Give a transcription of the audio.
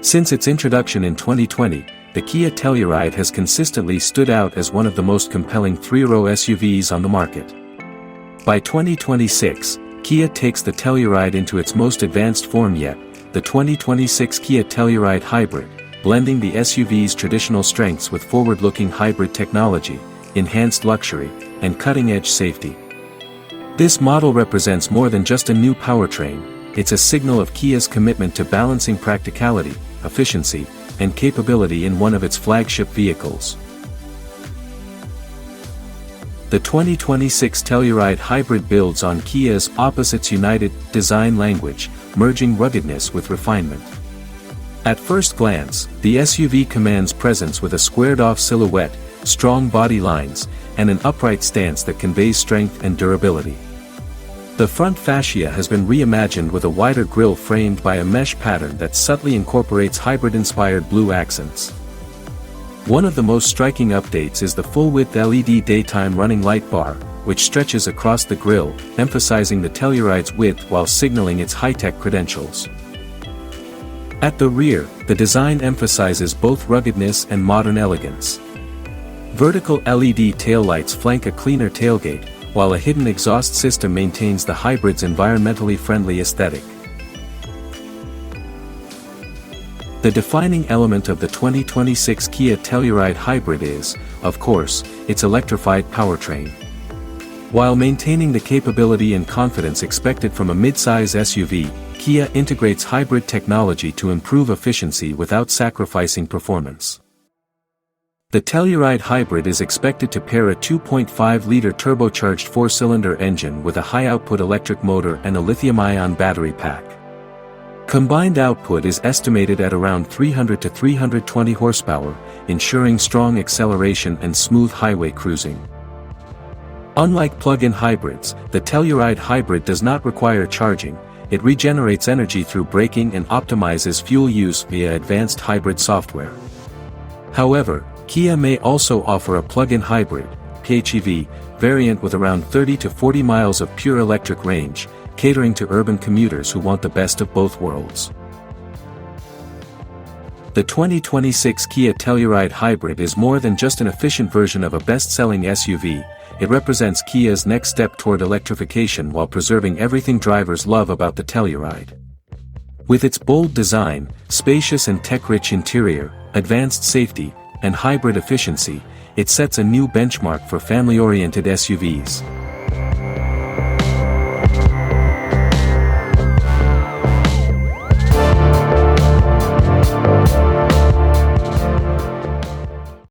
Since its introduction in 2020, the Kia Telluride has consistently stood out as one of the most compelling three-row SUVs on the market. By 2026, Kia takes the Telluride into its most advanced form yet, the 2026 Kia Telluride Hybrid, blending the SUV's traditional strengths with forward-looking hybrid technology, enhanced luxury, and cutting-edge safety. This model represents more than just a new powertrain, it's a signal of Kia's commitment to balancing practicality, efficiency, and capability in one of its flagship vehicles. The 2026 Telluride Hybrid builds on Kia's Opposites United design language, merging ruggedness with refinement. At first glance, the SUV commands presence with a squared-off silhouette, strong body lines, and an upright stance that conveys strength and durability. The front fascia has been reimagined with a wider grille framed by a mesh pattern that subtly incorporates hybrid-inspired blue accents. One of the most striking updates is the full-width LED daytime running light bar, which stretches across the grille, emphasizing the Telluride's width while signaling its high-tech credentials. At the rear, the design emphasizes both ruggedness and modern elegance. Vertical LED taillights flank a cleaner tailgate, while a hidden exhaust system maintains the hybrid's environmentally friendly aesthetic. The defining element of the 2026 Kia Telluride Hybrid is, of course, its electrified powertrain. While maintaining the capability and confidence expected from a mid-size SUV, Kia integrates hybrid technology to improve efficiency without sacrificing performance. The Telluride Hybrid is expected to pair a 2.5-liter turbocharged four-cylinder engine with a high-output electric motor and a lithium-ion battery pack. Combined output is estimated at around 300 to 320 horsepower, ensuring strong acceleration and smooth highway cruising. Unlike plug-in hybrids, the Telluride Hybrid does not require charging, it regenerates energy through braking and optimizes fuel use via advanced hybrid software. However, Kia may also offer a plug-in hybrid, PHEV, variant with around 30 to 40 miles of pure electric range, catering to urban commuters who want the best of both worlds. The 2026 Kia Telluride Hybrid is more than just an efficient version of a best-selling SUV, it represents Kia's next step toward electrification while preserving everything drivers love about the Telluride. With its bold design, spacious and tech-rich interior, advanced safety, and hybrid efficiency, it sets a new benchmark for family-oriented SUVs.